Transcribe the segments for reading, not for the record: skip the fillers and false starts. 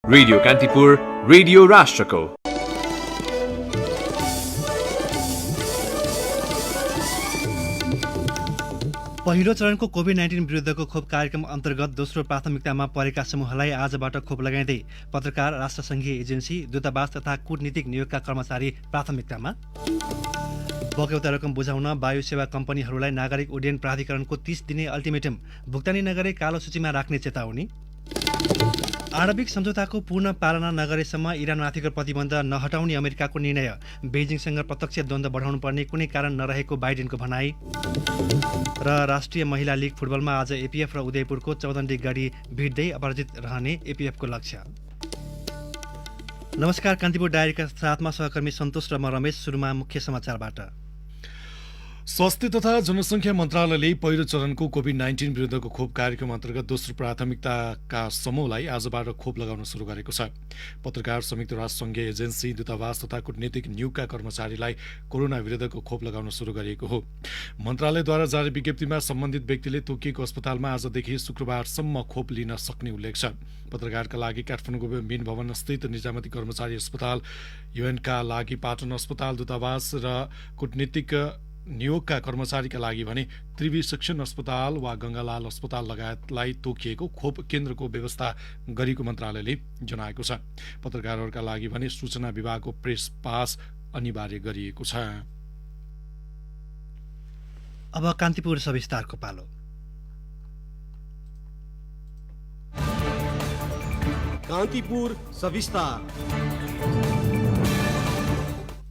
Radio Kantipur, radio राष्ट्रको। पहिलो चरणको कोभिड-19 विरुद्धको खोप कार्यक्रम अन्तर्गत दोस्रो प्राथमिकतामा परेका समूहलाई आजबाट खोप लगाइँदै पत्रकार, राष्ट्रसङ्घीय एजेन्सी, दूतावास तथा कूटनीतिक नियोगका कर्मचारी प्राथमिकतामा। बक्यौता रकम बुझाउन वायु सेवा कम्पनीहरूलाई नागरिक उड्डयन प्राधिकरणको 30 दिने अल्टिमेटम, भुक्तानी नगरे कालो सूचीमा राख्ने चेतावनी। आणविक सम्झौताको पूर्ण पालना नगरेसम्म इरानमाथिको प्रतिबन्ध नहटाउने अमेरिकाको निर्णय, बेजिङसँग प्रत्यक्ष द्वन्द्व बढाउनु पर्ने कुनै कारण नरहेको बाइडेनको भनाई। र राष्ट्रिय महिला लिग फुटबलमा आज एपीएफ र उदयपुरको चौदण्डी गढी भिड्दै अपराजित रहने एपीएफको लक्ष्य। नमस्कार, कान्तिपुर डायरीका साथमा सहकर्मी सन्तोष र म रमेश। सुरुमा मुख्य समाचारबाट। स्वास्थ्य तथा जनसङ्ख्या मन्त्रालयले पहिलो चरणको कोभिड-19 विरुद्धको खोप कार्यक्रम अन्तर्गत दोस्रो प्राथमिकताका समूहलाई आजबाट खोप लगाउन सुरु गरेको छ। पत्रकार, संयुक्त राष्ट्रसङ्घीय एजेन्सी, दूतावास तथा कूटनीतिक नियोगका कर्मचारीलाई कोरोना विरुद्धको खोप लगाउन सुरु गरिएको हो। मन्त्रालयद्वारा जारी विज्ञप्तिमा सम्बन्धित व्यक्तिले तोकिएको अस्पतालमा आजदेखि शुक्रबारसम्म खोप लिन सक्ने उल्लेख छ। पत्रकारका लागि काठमाडौँको मिन भवन स्थित निजामती कर्मचारी अस्पताल, युएनका लागि पाटन अस्पताल, दूतावास र कूटनीतिक नियोगका कर्मचारीका लागि भने त्रिवी शिक्षण अस्पताल वा गंगालाल अस्पताल लगायतलाई तोकिएको खोप केन्द्रको व्यवस्था गरेको मन्त्रालयले जनाएको छ। पत्रकारहरूका लागि भने सूचना विभागको प्रेस पास अनिवार्य गरिएको छ। अब कान्तिपुर सविस्तारको पालो। कान्तिपुर सविस्तार।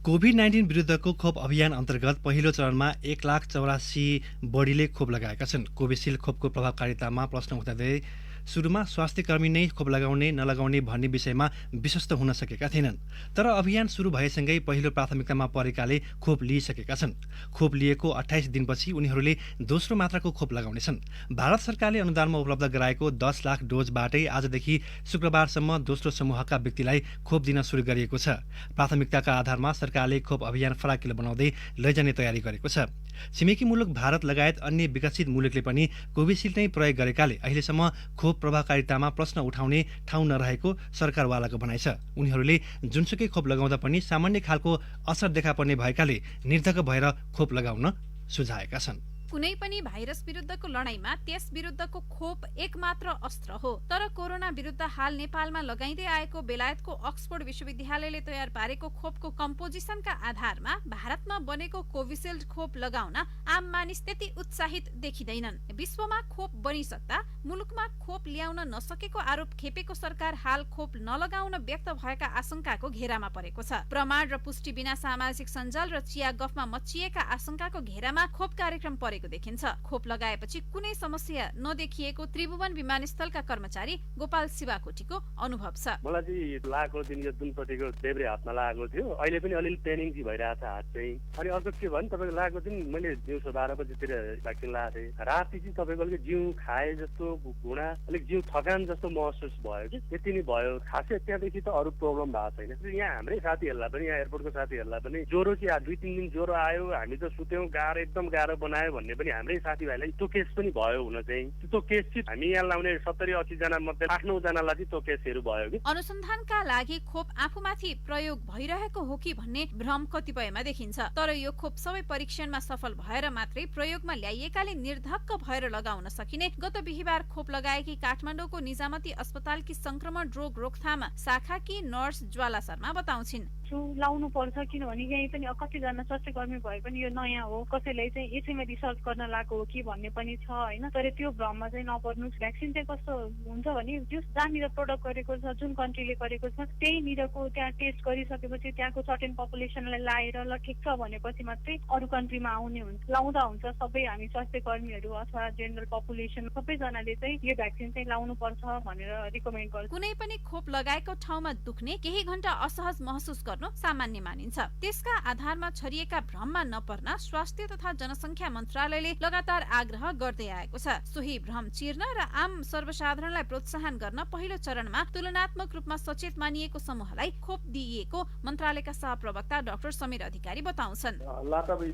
कोभिड-19 विरुद्धको खोप अभियान अन्तर्गत पहिलो चरणमा 1,84,00,000 बढीले खोप लगाएका छन्। कोभिसिल्ड खोपको प्रभावकारितामा प्रश्न उठाउँदै सुरुमा स्वास्थ्यकर्मी नै खोप लगाउने नलगाउने भन्ने विषयमा विश्वस्त हुन सकेका थिएनन्। तर अभियान सुरु भएसँगै पहिलो प्राथमिकतामा परेकाले खोप लिइसकेका छन्। खोप लिएको 28 दिनपछि उनीहरूले दोस्रो मात्राको खोप लगाउनेछन्। भारत सरकारले अनुदानमा उपलब्ध गराएको 10 लाख डोजबाटै आजदेखि शुक्रबारसम्म दोस्रो समूहका व्यक्तिलाई खोप दिन सुरु गरिएको छ। प्राथमिकताका आधारमा सरकारले खोप अभियान फराकिलो बनाउँदै लैजाने तयारी गरेको छ। छिमेकी मुलुक भारत लगायत अन्य विकसित मुलुकले पनि कोभिसिल्ड नै प्रयोग गरेकाले अहिलेसम्म खोप प्रभावकारितामा प्रश्न उठाउने ठाउँ नरहेको सरकारवालाको भनाइ छ। उनीहरूले जुनसुकै खोप लगाउँदा पनि सामान्य खालको असर देखा पर्ने भएकाले निर्धक्क भएर खोप लगाउन सुझाएका छन्। कुनै पनि भाइरस विरुद्धको लडाईँमा त्यस विरुद्धको खोप एकमात्र अस्त्र हो। तर कोरोना विरुद्ध हाल नेपालमा लगाइँदै आएको बेलायतको अक्सफोर्ड विश्वविद्यालयले तयार पारेको खोपको कम्पोजिसनका आधारमा भारतमा बनेको कोभिसिल्ड खोप लगाउन आम मानिस त्यति उत्साहित देखिँदैनन्। विश्वमा खोप बनिसक्दा मुलुकमा खोप ल्याउन नसकेको आरोप खेपेको सरकार हाल खोप नलगाउन व्यक्त भएका आशंकाको घेरामा परेको छ। प्रमाण र पुष्टि बिना सामाजिक सञ्जाल र चिया गफमा मचिएका आशंकाको घेरामा खोप कार्यक्रम परेको देखिन्छ। खोप लगाएपछि कुनै समस्या नदेखिएको त्रिभुवन विमानस्थलका कर्मचारी गोपाल शिवाकोटीको अनुभव छ। मलाई चाहिँ लागेको दिन यो जुनपट्टिको देब्रे हातमा लागेको थियो, अहिले पनि अलिअलि पेनिङ चाहिँ भइरहेको छ हात चाहिँ। अनि अर्को के भने तपाईँको लागेको दिन मैले दिउँसो 12 बजीतिर भ्याक्सिन लगाएको थिएँ। राति चाहिँ तपाईँको अलिक जिउ खाए जस्तो, घुँडा अलिक जिउ थकान जस्तो महसुस भयो कि त्यति नै भयो। खासै त्यहाँदेखि त अरू प्रब्लम भएको छैन। यहाँ हाम्रै साथीहरूलाई पनि, यहाँ एयरपोर्टको साथीहरूलाई पनि ज्वरो चाहिँ 2-3 दिन ज्वरो आयो, हामी त सुत्यौँ, गाह्रो एकदम गाह्रो बनायो भन्ने पनि हाम्रै साथीभाइलाई त्यो केस पनि भयो हुन चाहिँ। त्यो केस चाहिँ हामी यहाँ लाउने 70-80 जना मध्ये 8-9 जनालाई चाहिँ त्यो केसहरू भयो कि। अनुसन्धानका लागि खोप आफूमाथि प्रयोग भइरहेको हो कि भन्ने भ्रम कतिपयमा देखिन्छ। तर यो खोप सबै परीक्षणमा सफल भएर मात्रै प्रयोगमा ल्याइएकाले निर्धक्क भएर लगाउन सकिने गत बिहीबार खोप लगाएकी काठमाडौँको निजामती अस्पतालकी संक्रमण रोग रोकथाम शाखाकी नर्स ज्वाला शर्मा बताउँछिन्। लाउनु पर्छ किनभने यही पनि कतिजना स्वास्थ्यकर्मी भए पनि यो नयाँ हो, कसैलाई चाहिँ यसैमा रिसर्च गर्न लागेको हो कि भन्ने पनि छ होइन। तर त्यो भ्रममा चाहिँ नपर्नुहोस्। भ्याक्सिन चाहिँ कस्तो हुन्छ भने जहाँनिर प्रडक्ट गरेको छ, जुन कन्ट्रीले गरेको छ त्यहीँनिरको त्यहाँ टेस्ट गरिसकेपछि त्यहाँको सर्टेन पपुलेसनलाई लाएर ल ठिक छ भनेपछि मात्रै अरू कन्ट्रीमा आउने हुन्छ। लाउँदा हुन्छ सबै हामी स्वास्थ्यकर्मीहरू अथवा जेनरल पपुलेसन सबैजनाले चाहिँ यो भ्याक्सिन चाहिँ लाउनु पर्छ भनेर रिकमेन्ड गर्छ। कुनै पनि खोप लगाएको ठाउँमा दुख्ने, केही घण्टा असहज महसुस गर्नु गर्नु सामान्य मानिन्छ। त्यसका आधारमा छरिएका भ्रममा नपर्न स्वास्थ्य तथा जनसङ्ख्या मन्त्रालयले लगातार आग्रह गर्दै आएको छ। सोही भ्रम चिर्न र आम सर्वसाधारणलाई प्रोत्साहन गर्न पहिलो चरणमा तुलनात्मक रूपमा सचेत मानिएको समूहलाई खोप दिइएको मन्त्रालयका सहप्रवक्ता डाक्टर समीर अधिकारी बताउँछन्।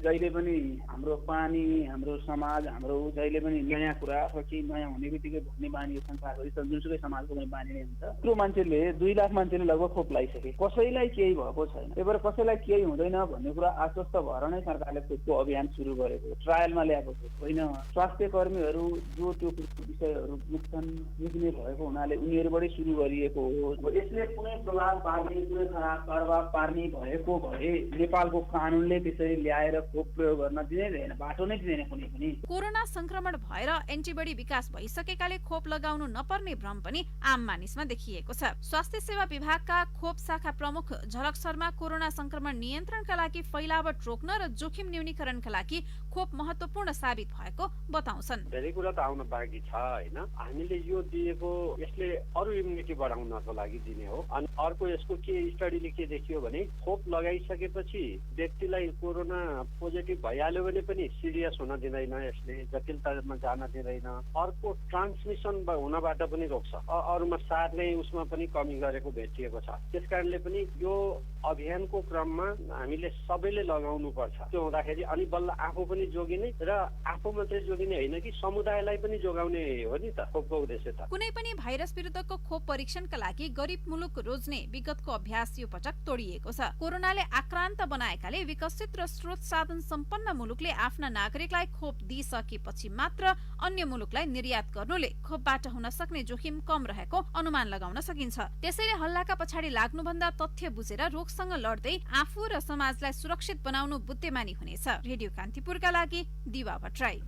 जहिले पनि हाम्रो पानी, हाम्रो समाज, हाम्रो जहिले पनि नयाँ कुरा अथवा केही नयाँ हुने बित्तिकै भन्ने बानी संसारभरि जुनसुकै समाजको पनि बानी नै हुन्छ। त्यो मान्छेले 2 लाख मान्छेले लगभग खोप लगाइसके, कसैलाई केही भएको छैन। त्यही भएर कसैलाई केही हुँदैन भन्ने कुरा आश्वस्त भएर नै सरकारले खोपको अभियान सुरु गरेको, ट्रायलमा ल्याएको होइन। स्वास्थ्य कर्मीहरू जो त्यो विषयहरू बुझ्ने भएको हुनाले उनीहरूबाटै सुरु गरिएको हो। यसले कुनै प्रभाव पार्ने, कुनै खराब प्रभाव पार्ने भएको भए नेपालको कानुनले त्यसरी ल्याएर खोप प्रयोग गर्न दिँदैन, बाटो नै दिँदैन कुनै पनि। कोरोना संक्रमण भएर एन्टिबडी विकास भइसकेकाले खोप लगाउनु नपर्ने भ्रम पनि आम मानिसमा देखिएको छ। स्वास्थ्य सेवा विभागका खोप शाखा प्रमुख झलक शर्मा कोरोना संक्रमण नियन्त्रणका लागि फैलावट रोक्न र जोखिम न्यूनीकरणका लागि खोप महत्त्वपूर्ण साबित भएको बताउँछन्। धेरै कुरा त आउन बाँकी छ होइन। हामीले यो दिएको यसले अरू इम्युनिटी बढाउनको लागि दिने हो। अनि अर्को यसको के स्टडीले के देखियो भने खोप लगाइसकेपछि व्यक्तिलाई कोरोना पोजिटिभ भइहाल्यो भने पनि सिरियस हुन दिँदैन, यसले जटिलतामा जान दिँदैन। अर्को ट्रान्समिसन हुनबाट पनि रोक्छ, अरूमा सार्ने उसमा पनि कमी गरेको भेटिएको छ। त्यसकारणले पनि यो अभियानको क्रममा हामीले सबैले लगाउनु पर्छ। त्यो हुँदाखेरि अनि बल्ल आफू पनि जोगिने र आफू मात्रै जोगिने होइन कि समुदायलाई पनि जोगाउने हो नि त खोपको उद्देश्य त। कुनै पनि भाइरस विरुद्धको खोप परीक्षणका लागि गरिब मुलुक रोज्ने विगतको अभ्यास यो पटक तोडिएको छ। कोरोनाले आक्रान्त बनाएकाले विकसित र स्रोत साधन सम्पन्न मुलुकले आफ्ना नागरिकलाई खोप दिइसकेपछि मात्र अन्य मुलुकलाई निर्यात गर्नुले खोपबाट हुन सक्ने जोखिम कम रहेको अनुमान लगाउन सकिन्छ। त्यसैले हल्लाका पछाडि लाग्नुभन्दा तथ्य बुझेर रोगसँग लड्दै आफू र समाजलाई सुरक्षित बनाउनु बुद्धिमानी हुनेछ। रेडियो कान्तिपुरका लागि दिवा भट्टराई।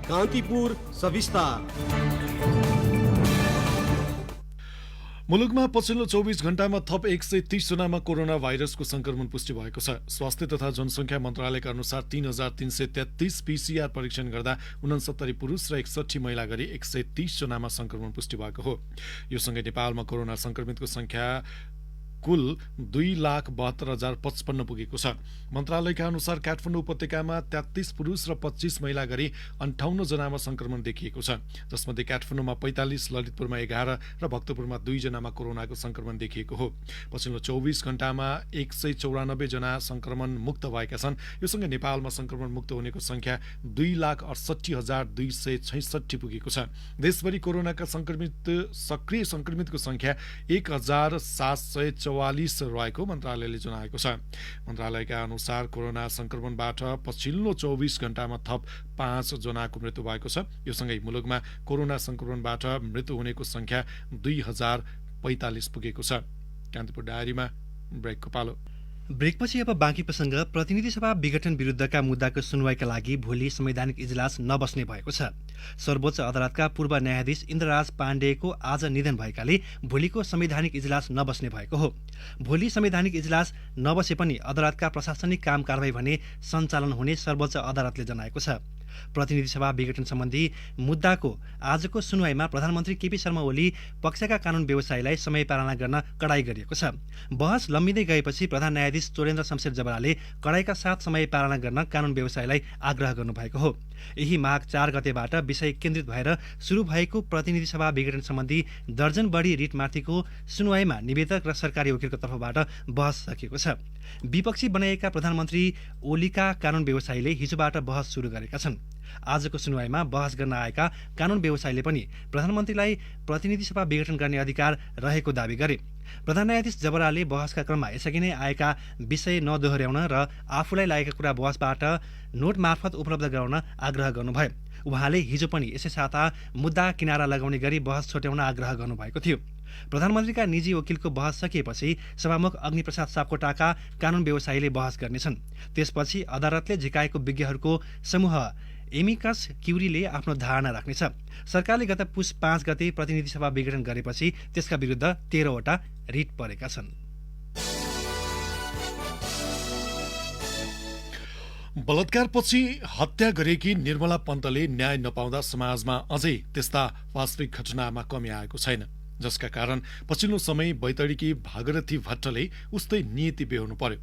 कान्तिपुर सविस्तार। मुलुकमा पछिल्लो 24 घण्टामा थप 130 जनामा कोरोना भाइरसको संक्रमण पुष्टि भएको छ। स्वास्थ्य तथा जनसङ्ख्या मन्त्रालयका अनुसार 3333 पीसीआर परीक्षण गर्दा 69 पुरुष र 61 महिला गरी 130 जनामा संक्रमण पुष्टि भएको हो। यो सँगै नेपालमा कोरोना संक्रमितको संख्या कुल 2,72,055 पुगेको छ। मन्त्रालयका अनुसार काठमाडौँ उपत्यकामा 33 पुरुष र 25 महिला गरी 58 जनामा संक्रमण देखिएको छ, जसमध्ये काठमाडौँमा 45, ललितपुरमा 11 र भक्तपुरमा 2 जनामा कोरोनाको संक्रमण देखिएको हो। पछिल्लो 24 घण्टामा 194 जना संक्रमण मुक्त भएका छन्। यो सँगै नेपालमा संक्रमण मुक्त हुनेको संख्या 2,68,266 पुगेको छ। देशभरि कोरोनाका सक्रिय संक्रमितको संख्या 1,744 रहेको मन्त्रालयले जनाएको छ। मन्त्रालयका अनुसार कोरोना संक्रमणबाट पछिल्लो 24 घण्टामा थप 5 जनाको मृत्यु भएको छ। यो सँगै मुलुकमा कोरोना संक्रमणबाट मृत्यु हुनेको संख्या 2045 पुगेको छ। कान्तिपुर डायरीमा ब्रेकको पालो। ब्रेकपछि अब बाँकी प्रसङ्ग। प्रतिनिधि सभा विघटन विरुद्धका मुद्दाको सुनवाईका लागि भोलि संवैधानिक इजलास नबस्ने भएको छ। सर्वोच्च अदालतका पूर्व न्यायाधीश इन्द्रराज पाण्डेको आज निधन भएकाले भोलिको संवैधानिक इजलास नबस्ने भएको हो। भोलि संवैधानिक इजलास नबसे पनि अदालतका प्रशासनिक काम कारबाही भने सञ्चालन हुने सर्वोच्च अदालतले जनाएको छ। प्रतिनिधि सभा विघटन सम्बन्धी मुद्दाको आजको सुनवाईमा प्रधानमन्त्री केपी शर्मा ओली पक्षका कानून व्यवसायीलाई समय पालना गर्न कडाई गरिएको छ। बहस लम्बिँदै गएपछि प्रधान न्यायाधीश चोरेन्द्र शमशेर जबराले कडाईका साथ समय पालना गर्न कानून व्यवसायीलाई आग्रह गर्नुभएको हो। यही माघ 4 गतेबाट विषय केन्द्रित भएर सुरु भएको प्रतिनिधि सभा विघटन सम्बन्धी दर्जन बढी रिटमाथिको सुनवाईमा निवेदक र सरकारी वकिलको तर्फबाट बहस सकिएको छ। विपक्षी बनाइएका प्रधानमन्त्री ओलीका कानून व्यवसायीले हिजोबाट बहस सुरु गरेका छन्। आजको सुनवाईमा बहस गर्न आएका कानून व्यवसायीले पनि प्रधानमन्त्रीलाई प्रतिनिधि सभा विघटन गर्ने अधिकार रहेको दावी गरे। प्रधान न्यायाधीश जबराले बहसका क्रममा यसअघि नै आएका विषय नदोहोर्याउन र आफूलाई लागेका कुरा बहसबाट नोट मार्फत उपलब्ध गराउन आग्रह गर्नुभयो। उहाँले हिजो पनि यसै साता मुद्दा किनारा लगाउने गरी बहस छोट्याउन आग्रह गर्नुभएको थियो। प्रधानमन्त्रीका निजी वकिलको बहस सकिएपछि सभामुख अग्निप्रसाद सापकोटाका कानून व्यवसायीले बहस गर्नेछन्। त्यसपछि अदालतले झिकाएको विज्ञहरूको समूह एमिकस क्युरीले आफ्नो धारणा राख्नेछ। सरकारले गत पुस 5 गते प्रतिनिधि सभा विघटन गरेपछि त्यसका विरुद्ध 13 वटा रिट परेका छन्। बलात्कारपछि हत्या गरेकी निर्मला पन्तले न्याय नपाउँदा समाजमा अझै त्यस्ता वास्तविक घटनामा कमी आएको छैन। जसका कारण पछिल्लो समय बैतडीकी भागरथी भट्टले उस्तै नियति बेहोर्नु पर्यो।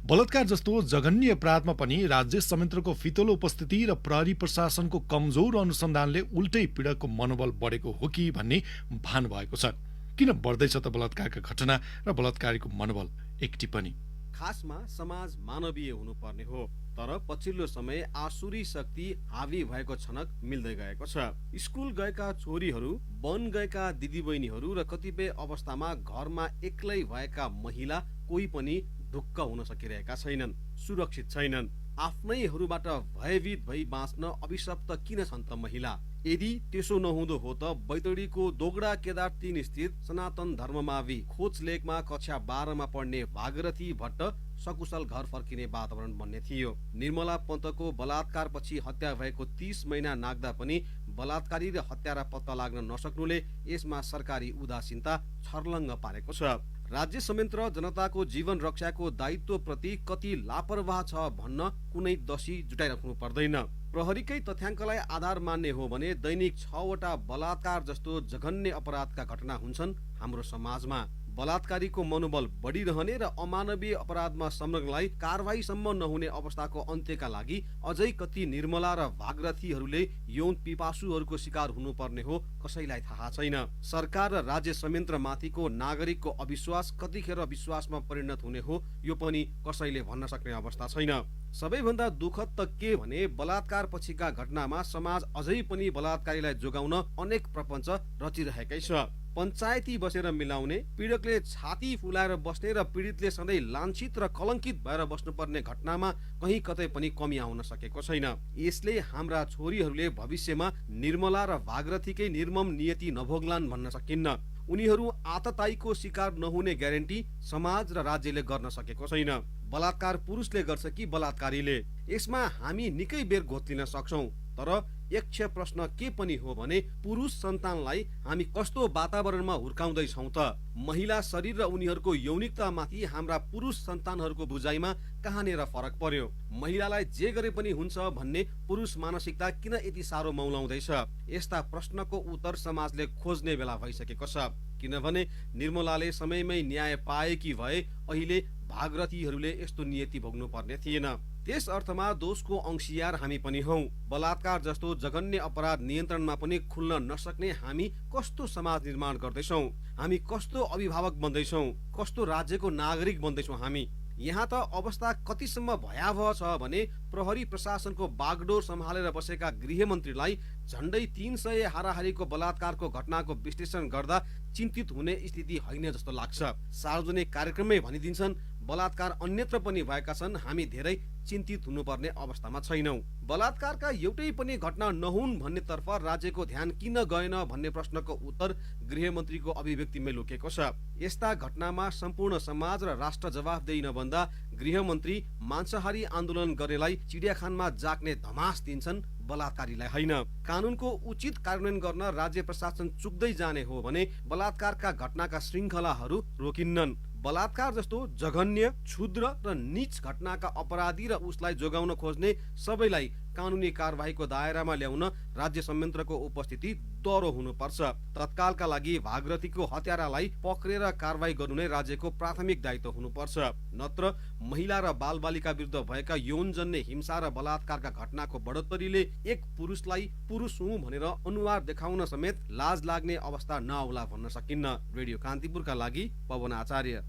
बलात्कार जस्तो जघन्य अपराधमा पनि राज्य संयन्त्रको फितलो उपस्थिति र प्रहरी प्रशासनको कमजोर अनुसन्धानले उल्टै पीडकको मनोबल बढेको हो कि भन्ने भान भएको छ। किन बढ्दैछ त बलात्कारका घटना र बलात्कारीको मनोबल? एक टिप्पणी। खासमा समाज मानवीय हुनुपर्ने हो, तर पछिल्लो समय आसुरी शक्ति हावी भएको छनक मिल्दै गएको छ। स्कुल गएका छोरीहरू, वन गएका दिदीबहिनीहरू र कतिपय अवस्थामा घरमा एक्लै भएका महिला कोही पनि ढुक्क हुन सकिरहेका छैनन्, सुरक्षित छैनन्। आफ्नैहरूबाट भयभीत भई बाँच्न अभिशप्त किन छन् त महिला? यदि त्यसो नहुँदो हो त बैतडीको दोगडा केदार 3 स्थित सनातन धर्ममावी खोज लेकमा कक्षा 12 मा पढ्ने भागरथी भट्ट सकुशल घर फर्किने वातावरण बन्ने थियो। निर्मला पन्तको बलात्कारपछि हत्या भएको 30 महिना नाग्दा पनि बलात्कारी र हत्यारा पत्ता लाग्न नसक्नुले यसमा सरकारी उदासीनता छर्लङ्ग पारेको छ। राज्य संयन्त्र जनताको जीवन रक्षाको दायित्वप्रति कति लापरवाह छ भन्न कुनै दोषी जुटाइराख्नु पर्दैन। प्रहरीकै तथ्याङ्कलाई आधार मान्ने हो भने दैनिक 6 वटा बलात्कार जस्तो जघन्य अपराधका घटना हुन्छन् हाम्रो समाजमा। बलात्कारीको मनोबल बढिरहने र अमानवीय अपराधमा संलग्नलाई कारवाहीसम्म नहुने अवस्थाको अन्त्यका लागि अझै कति निर्मला र भागरथीहरूले यौन पिपासुहरूको शिकार हुनुपर्ने हो कसैलाई थाहा छैन। सरकार र राज्य संयन्त्रमाथिको नागरिकको अविश्वास कतिखेर विश्वासमा परिणत हुने हो यो पनि कसैले भन्न सक्ने अवस्था छैन। सबैभन्दा दुःखद त के भने बलात्कार पछिका घटनामा समाज अझै पनि बलात्कारीलाई जोगाउन अनेक प्रपञ्च रचिरहेकै छ। पञ्चायती बसेर मिलाउने, पीडकले छाती फुलाएर बस्ने र पीडितले सधैँ लाञ्छित र कलङ्कित भएर बस्नुपर्ने घटनामा कहीँ कतै पनि कमी आउन सकेको छैन। यसले हाम्रा छोरीहरूले भविष्यमा निर्मला र भागरथीकै निर्मम नियति नभोग्लान् भन्न सकिन्न। उनीहरू आततायीको शिकार नहुने ग्यारेन्टी समाज र राज्यले गर्न सकेको छैन। बलात्कार पुरुषले गर्छ कि बलात्कारीले? यसमा हामी निकै बेर घोत्लिन सक्छौं, तर यक्ष प्रश्न के पनि हो भने पुरुष सन्तानलाई हामी कस्तो वातावरणमा हुर्काउँदैछौं त? महिला शरीर र उनीहरूको यौनिकतामाथि हाम्रा पुरुष सन्तानहरूको बुझाइमा कहाँनेर फरक पर्यो? महिलालाई जे गरे पनि हुन्छ भन्ने पुरुष मानसिकता किन यति साह्रो मौलाउँदैछ? यस्ता प्रश्नको उत्तर समाजले खोज्ने बेला भइसकेको छ। किनभने निर्मलाले समयमै न्याय पाएकी भए अहिले भागरथीहरूले यस्तो नियति भोग्नु पर्ने थिएन। त्यस अर्थमा दोषको अंशियार हामी पनि हौं। बलात्कार जस्तो जघन्य अपराध नियन्त्रणमा पनि खुल्न नसक्ने हामी कस्तो समाज निर्माण गर्दैछौं? हामी कस्तो अभिभावक बन्दैछौं? कस्तो राज्यको नागरिक बन्दैछौं हामी? यहाँ त अवस्था कतिसम्म भयावह छ भने प्रहरी प्रशासनको बागडोर सम्हालेर बसेका गृहमन्त्रीलाई झण्डै 300 हाराहारीको बलात्कारको घटनाको विश्लेषण गर्दा चिन्तित हुने स्थिति होइन जस्तो लाग्छ। सार्वजनिक कार्यक्रममै भनिदिन्छन् बलात्कार अन्यत्र पनि भएका छन्, हामी धेरै चिन्तित हुनुपर्ने अवस्थामा छैनौं। बलात्कारका एउटै पनि घटना नहुन् भन्नेतर्फ राज्यको ध्यान किन गएन भन्ने प्रश्नको उत्तर गृहमन्त्रीको अभिव्यक्तिमै लुकेको छ। यस्ता घटनामा सम्पूर्ण समाज र राष्ट्र जवाफदेही नभन्दा गृहमन्त्री मांसाहारी आन्दोलन गर्नेलाई चिडियाखानमा जाग्ने धमास दिन्छन्, बलात्कारीलाई होइन। कानूनको उचित कार्यान्वयन गर्न राज्य प्रशासन चुक्दै जाने हो भने बलात्कारका घटनाका श्रृङ्खलाहरू रोकिन्नन्। बलात्कार जस्तो जघन्य, क्षुद्र र नीच घटनाका अपराधी र उसलाई जोगाउन खोज्ने सबैलाई कानूनी कारबाहीको दायरामा ल्याउन राज्य संयन्त्रको उपस्थिति दह्रो हुनुपर्छ। तत्कालका लागि भागरथीको हत्यारालाई पक्रेर कारबाही गर्नु नै राज्यको प्राथमिक दायित्व हुनुपर्छ। नत्र महिला र बालबालिका विरुद्ध भएका यौनजन्य हिंसा र बलात्कारका घटनाको बढोत्तरीले एक पुरुषलाई पुरुष हुँ भनेर अनुहार देखाउन समेत लाज लाग्ने अवस्था नआउला भन्न सकिन्न। रेडियो कान्तिपुरका लागि पवन आचार्य।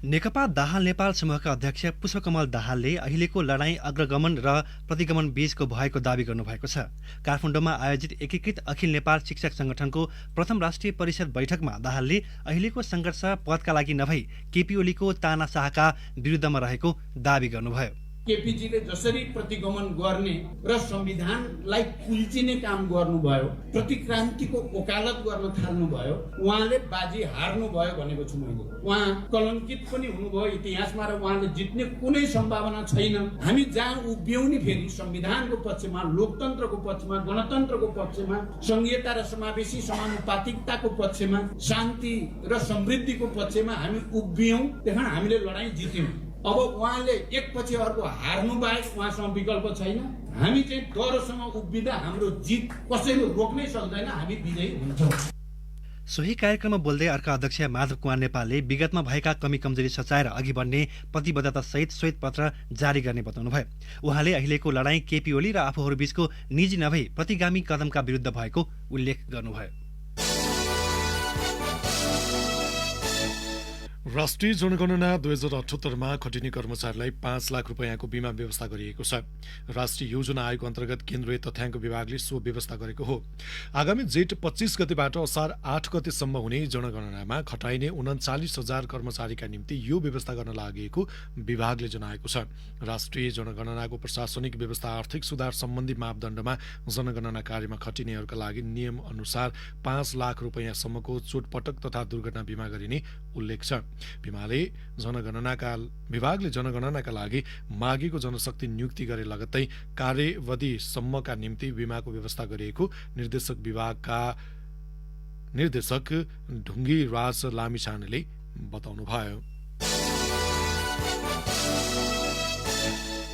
नेकपा दाहाल नेपाल समूहका अध्यक्ष पुष्पकमल दाहालले अहिलेको लडाईँ अग्रगमन र प्रतिगमन बीचको भएको दावी गर्नुभएको छ। काठमाडौँमा आयोजित एकीकृत अखिल नेपाल शिक्षक संगठनको प्रथम राष्ट्रिय परिषद बैठकमा दाहालले अहिलेको संघर्ष पदका लागि नभई केपी ओलीको तानाशाहका विरुद्धमा रहेको दावी गर्नुभयो। केपीजीले जसरी प्रतिगमन गर्ने र संविधानलाई कुल्चिने काम गर्नुभयो, प्रतिक्रान्तिको वकालत गर्न थाल्नुभयो, उहाँले बाजी हार्नुभयो भनेको छु मैले। उहाँ कलङ्कित पनि हुनुभयो इतिहासमा र उहाँले जित्ने कुनै सम्भावना छैन। हामी जहाँ उभियौँ नि फेरि संविधानको पक्षमा, लोकतन्त्रको पक्षमा, गणतन्त्रको पक्षमा, संघीयता र समावेशी समानुपातिकताको पक्षमा, शान्ति र समृद्धिको पक्षमा हामी उभियौँ, त्यहाँ हामीले लडाईँ जित्यौँ। अब उहाँले एकपछि अर्को हार्नु बाहेक उहाँसँग विकल्प छैन। हामी चाहिँ डरसँग उभिँदा हाम्रो जित कसैले रोक्नै सक्दैन, हामी विजयी हुन्छौँ। सोही कार्यक्रममा बोल्दै अर्का अध्यक्ष माधव कुमार नेपालले विगतमा भएका कमी कमजोरी सचाएर अघि बढ्ने प्रतिबद्धता सहित श्वेत पत्र जारी गर्ने बताउनुभयो। उहाँले अहिलेको लडाईँ केपी ओली र आफूहरू बीचको निजी नभई प्रतिगामी कदमका विरुद्ध भएको उल्लेख गर्नुभयो। राष्ट्रिय जनगणना 2078 खटिने कर्मचारीलाई 5 लाख रुपियाँको बीमा व्यवस्था गरिएको छ। राष्ट्रिय योजना आयोग अन्तर्गत केन्द्रीय तथ्याङ्क विभागले सो व्यवस्था गरेको हो। आगामी जेठ 25 गतेबाट असार 8 गतेसम्म हुने जनगणनामा खटाइने 39,000 कर्मचारीका निम्ति यो व्यवस्था गर्न लागेको विभागले जनाएको छ। राष्ट्रिय जनगणनाको प्रशासनिक व्यवस्था आर्थिक सुधार सम्बन्धी मापदण्डमा जनगणना कार्यमा खटिनेहरूका लागि नियम अनुसार 5 लाख रुपियाँसम्मको चोटपटक तथा दुर्घटना बीमा गरिने उल्लेख छ। विभागले जनगणनाका लागि मागेको जनशक्ति नियुक्ति गरे लगत्तै कार्यावधिसम्मका निम्ति बीमाको व्यवस्था गरिएको विभागका निर्देशक ढुङ्गी राज लामिछानेले बताउनुभयो।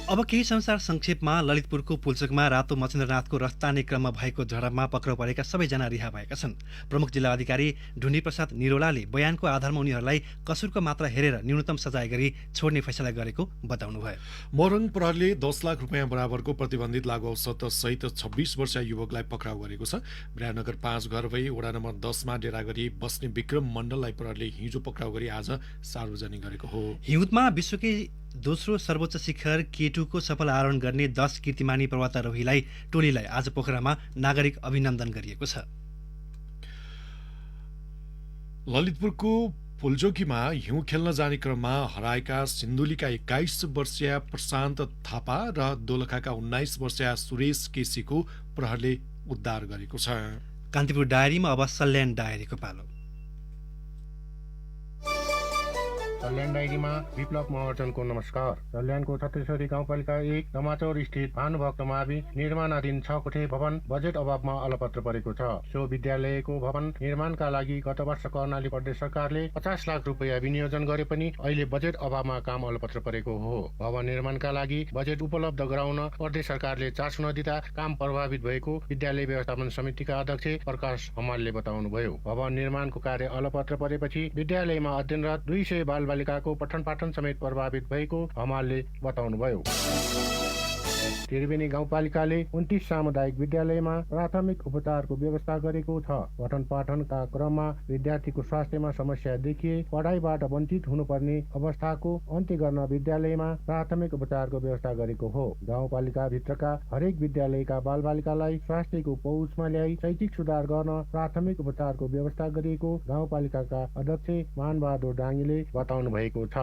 अब केही समाचार संक्षेपमा। ललितपुरको पुल्चोकमा रातो मचेन्द्रनाथको रस्ताने क्रममा भएको झडपमा पक्राउ परेका सबैजना रिहा भएका छन्। प्रमुख जिल्ला अधिकारी ढुण्डी प्रसाद निरोलाले बयानको आधारमा उनीहरूलाई कसुरको मात्रा हेरेर न्यूनतम सजाय गरी छोड्ने फैसला गरेको बताउनुभयो। मोरङ प्रहरीले 10 लाख रुपियाँ बराबरको प्रतिबन्धित लागु औषध सहित 26 वर्षीय युवकलाई पक्राउ गरेको छ। विराटनगर 5 घर भई वडा नम्बर 10 मा डेरा गरी बस्ने विक्रम मण्डललाई प्रहरीले हिजो पक्राउ गरी आज सार्वजनिक गरेको हो। हिउँदमा विश्वकै दोस्रो सर्वोच्च शिखर K2 को सफल आरोहण गर्ने 10 कीर्तिमानी पर्वतारोहीलाई टोलीलाई आज पोखरामा नागरिक अभिनन्दन गरिएको छ। ललितपुरको पुल्चोकीमा हिउँ खेल्न जाने क्रममा हराएका सिन्धुलीका 21 वर्षीय प्रशान्त थापा र दोलखाका 19 वर्षीय सुरेश केसीको प्रहरले उद्धार गरेको छ। कान्तिपुर डायरीमा अब सल्यान डायरीको पालो। सल्यान डायरीमा विप्लव महर्जनको नमस्कार। सल्यानको छत्तीसगढी गाउँपालिका 1 दमाचौर स्थित भानुभक्त मावि निर्माणाधीन 6 कोठे भवन बजेट अभावमा अलपत्र परेको छ। सो विद्यालयको भवन निर्माणका लागि गत वर्ष कर्णाली प्रदेश सरकारले 50 लाख रुपियाँ विनियोजन गरे पनि अहिले बजेट अभावमा काम अलपत्र परेको हो। भवन निर्माणका लागि बजेट उपलब्ध गराउन प्रदेश सरकारले चासो नदिँदा काम प्रभावित भएको विद्यालय व्यवस्थापन समितिका अध्यक्ष प्रकाश हमालले बताउनुभयो। भवन निर्माणको कार्य अलपत्र परेपछि विद्यालयमा अध्ययनरत 200 बालबालिकाको पठन पाठन समेत प्रभावित भएको हमालले बताउनुभयो। त्रिवेणी गाउँपालिकाले 29 सामुदायिक विद्यालयमा प्राथमिक उपचारको व्यवस्था गरेको छ। पठन पाठनका क्रममा विद्यार्थीको स्वास्थ्यमा समस्या देखिए पढाइबाट वञ्चित हुनुपर्ने अवस्थाको अन्त्य गर्न विद्यालयमा प्राथमिक उपचारको व्यवस्था गरेको हो। गाउँपालिका भित्रका हरेक विद्यालयका बालबालिकालाई स्वास्थ्यको पहुँचमा ल्याई शैक्षिक सुधार गर्न प्राथमिक उपचारको व्यवस्था गरिएको गाउँपालिकाका अध्यक्ष मानबहादुर डाङ्गीले बताउनु भएको छ।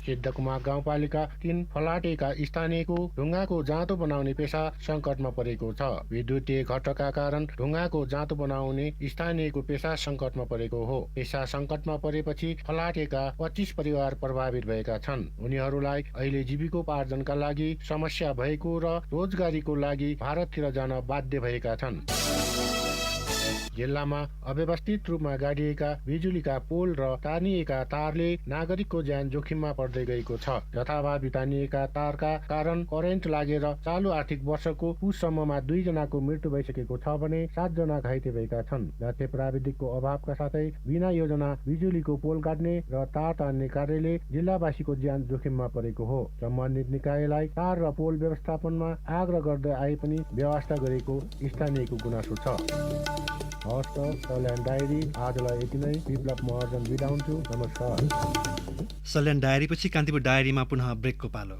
सिद्धकुमार गाउँपालिका 3 फलाटेका स्थानीयको ढुङ्गाको जाँतो बनाउने पेशा संकटमा परेको छ। विद्युतीय घटका कारण ढुङ्गाको जाँतो बनाउने स्थानीयको पेशा संकटमा परेको हो। पेशा संकटमा परेपछि फलाटेका 25 परिवार प्रभावित भएका छन्। उनीहरूलाई अहिले जीविकोपार्जनका लागि समस्या भएको र रोजगारीको लागि भारततिर जान बाध्य भएका छन्। जिल्लामा अव्यवस्थित रूपमा गाडिएका बिजुलीका पोल र तानिएका तारले नागरिकको ज्यान जोखिममा पर्दै गएको छ। यथाभावी तानिएका तारका कारण करेन्ट लागेर चालु आर्थिक वर्षको पुससम्ममा 2 जनाको मृत्यु भइसकेको छ भने 7 जना घाइते भएका छन्। दक्ष प्राविधिकको अभावका साथै बिना योजना बिजुलीको पोल गाड्ने र तार तान्ने कार्यले जिल्लावासीको ज्यान जोखिममा परेको हो। सम्बन्धित निकायलाई तार र पोल व्यवस्थापनमा आग्रह गर्दै आए पनि व्यवस्था गरेको स्थानीयको गुनासो छ। हस्त सल्यान डायरी आजलाई यति नै। विप्लव महर्जन बिदा हुन्छु। नमस्कार। सल्यान डायरीपछि कान्तिपुर डायरीमा पुनः ब्रेकको पालो।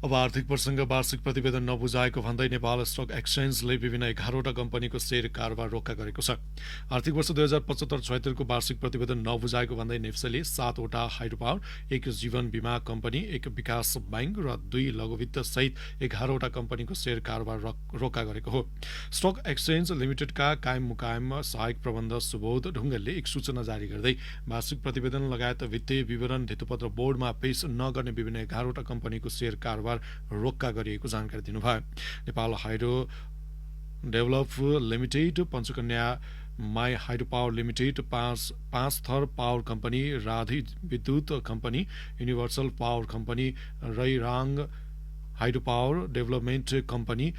अब आर्थिक प्रसङ्ग वार्षिक प्रतिवेदन नबुझाएको भन्दै नेपाल स्टक एक्सचेन्जले विभिन्न 11वटा कम्पनीको सेयर कारोबार रोक्का गरेको छ। आर्थिक वर्ष 2075-76 को वार्षिक प्रतिवेदन नबुझाएको भन्दै नेप्सेले 7 वटा हाइड्रो पावर, 1 जीवन बीमा कम्पनी, 1 विकास बैंक र 2 लघुवित्त सहित 11वटा कम्पनीको सेयर कारोबार रोक्का गरेको हो। स्टक एक्सचेन्ज लिमिटेडका कायम मुकायम सहायक प्रबन्ध सुबोध ढुङ्गेलले एक सूचना जारी गर्दै वार्षिक प्रतिवेदन लगायत वित्तीय विवरण धितोपत्र बोर्डमा पेश नगर्ने विभिन्न 11वटा कम्पनीको सेयर कारोबार रोक्का गरिएको जानकारी दिनुभयो। Nepal hydro develop limited, Panchakanya Mai hydro power limited, पाँच थर पावर कम्पनी, राधी विद्युत company, universal power company, Rairang hydro power development company,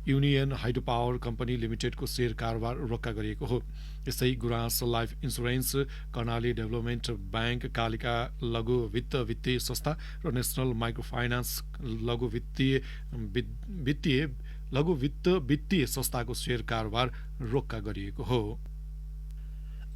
union hydro power company लिमिटेडको सेयर कारोबार रोक्का गरिएको हो। यस्तै Guras life insurance, Karnali development bank, Kalika लघु वित्तीय संस्था र नेसनल माइक्रो फाइनान्स लघु वित्तीय संस्थाको सेयर कारोबार रोक्का गरिएको हो।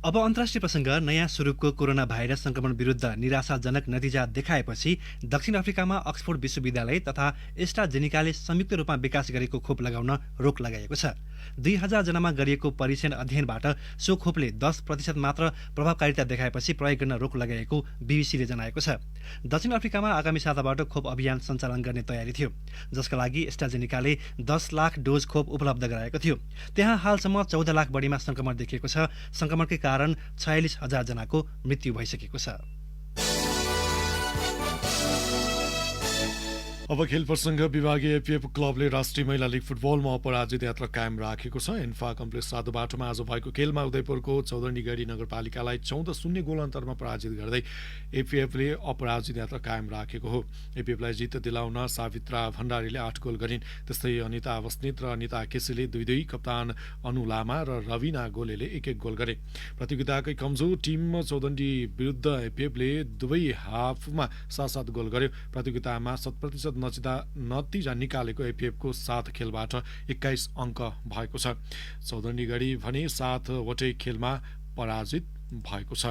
अब अन्तर्राष्ट्रिय प्रसङ्ग। नयाँ स्वरूपको कोरोना भाइरस संक्रमण विरुद्ध निराशाजनक नतिजा देखाएपछि दक्षिण अफ्रिकामा अक्सफोर्ड विश्वविद्यालय तथा एस्ट्राजेनिकाले संयुक्त रूपमा विकास गरेको खोप लगाउन रोक लगाएको छ। 2000 जनामा गरिएको परीक्षण अध्ययनबाट सो खोपले 10% मात्र प्रभावकारिता देखाएपछि प्रयोग गर्न रोक लगाएको बीबीसीले जनाएको छ। दक्षिण अफ्रिकामा आगामी साताबाट खोप अभियान सञ्चालन गर्ने तयारी थियो, जसका लागि एस्ट्राजेनिकाले 10 लाख डोज खोप उपलब्ध गराएको थियो। त्यहाँ हालसम्म 14 लाख बढीमा संक्रमण देखिएको छ। संक्रमणकै कारण 46,000 जनाको मृत्यु भइसकेको छ। अब खेल प्रसङ्ग। विभागीय एपीएफ क्लबले राष्ट्रिय महिला लीग फुटबलमा अपराजित यात्रा कायम राखेको छ। इन्फा कम्प्लेक्स साधुबाटोमा आज भएको खेलमा उदयपुरको चौधरीगढी नगरपालिकालाई 14-0 गोल अन्तरमा पराजित गर्दै एपीएफले अपराजित यात्रा कायम राखेको हो। एपीएफलाई जित दिलाउन सावित्रा भण्डारीले 8 गोल गरिन्। त्यस्तै अनिता बस्नेत र अनिता केसीले 2-2, कप्तान अनु लामा र रविना गोलेले 1-1 गोल गरे। प्रतियोगिताकै कमजोर टिम चौधरी विरुद्ध एपीएफले दुवै हाफमा 7-7 गोल गर्यो। प्रतियोगितामा 100% नतिजा निकालेको एपीएफको 7 खेलबाट 21 अङ्क भएको छ। चौधरीगढी भने 7 वटै खेलमा पराजित भएको छ।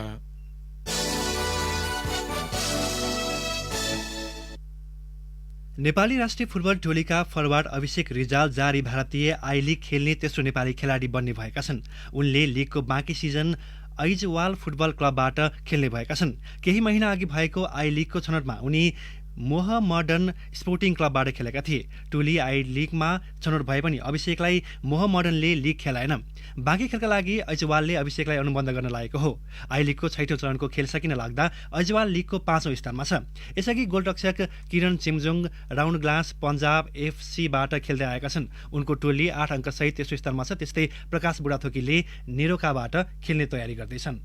नेपाली राष्ट्रिय फुटबल टोलीका फरवार्ड अभिषेक रिजाल जारी भारतीय आई लिग खेल्ने तेस्रो नेपाली खेलाडी बन्ने भएका छन्। उनले लिगको बाँकी सिजन ऐजवाल फुटबल क्लबबाट खेल्ने भएका छन्। केही महिना अघि भएको आई लिगको छनौटमा उनी मोहम्मडन स्पोर्टिङ क्लबबाट खेलेका थिए। टोली आई लिगमा छनौट भए पनि अभिषेकलाई मोहम्मडनले लिग खेलाएन। बाँकी खेलका लागि ऐजवालले अभिषेकलाई अनुबन्ध गर्न लागेको हो। आई लिगको 6औं चरणको खेल सकिन लाग्दा ऐजवाल लिगको 5औं स्थानमा छ। यसअघि गोलरक्षक किरण चेम्जोङ राउन्ड ग्लास पन्जाब एफसीबाट खेल्दै आएका छन्। उनको टोली 8 अङ्कसहित तेस्रो स्थानमा छ। त्यस्तै प्रकाश बुढाथोकीले नेरोकाबाट खेल्ने तयारी गर्दैछन्।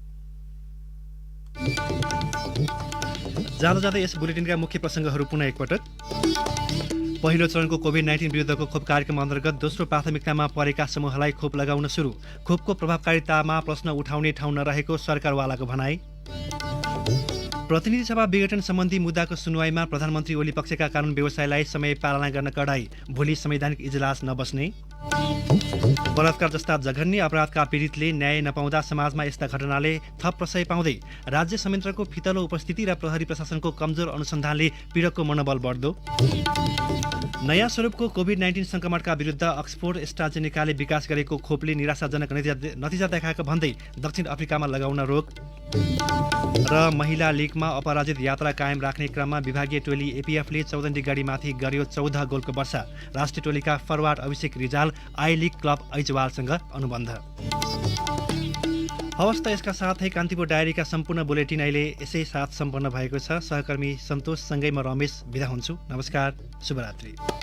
जाँदा जाँदै यस बुलेटिनका मुख्य प्रसङ्गहरू पुनः एकपटक। पहिलो चरणको कोभिड-19 विरुद्धको खोप कार्यक्रम अन्तर्गत दोस्रो प्राथमिकतामा परेका समूहलाई खोप लगाउन सुरु। खोपको प्रभावकारितामा प्रश्न उठाउने ठाउँ नरहेको सरकारवालाको भनाई। प्रतिनिधि सभा विघटन सम्बन्धी मुद्दाको सुनवाईमा प्रधानमन्त्री ओली पक्षका कानुन व्यवसायलाई समय पालना गर्न कडाई। भोलि संवैधानिक इजलास नबस्ने। बलात्कार जस्ता जघन्य अपराधका पीडितले न्याय नपाउँदा समाजमा यस्ता घटनाले थप प्रशय पाउँदै राज्य संयन्त्रको फितलो उपस्थिति र प्रहरी प्रशासनको कमजोर अनुसन्धानले पीडकको मनोबल बढ्दो। नयाँ स्वरूपको कोभिड-19 संक्रमणका विरुद्ध अक्सफोर्ड एस्ट्राजेनिकाले विकास गरेको खोपले निराशाजनक नतिजा देखाएको भन्दै दक्षिण अफ्रिकामा लगाउन रोक। र महिला लिगमा अपराजित यात्रा कायम राख्ने क्रममा विभागीय टोली एपीएफले चौधरीगढीमाथि गर्यो 14 गोलको वर्षा। राष्ट्रिय टोलीका forward Abhishek Rijal I league club ऐजवालसँग अनुबन्ध। हवस् त यसका साथै कान्तिपुर डायरीका सम्पूर्ण बुलेटिन अहिले यसै साथ सम्पन्न भएको छ। सहकर्मी सन्तोषसँगै म रमेश बिदा हुन्छु। नमस्कार, शुभरात्रि।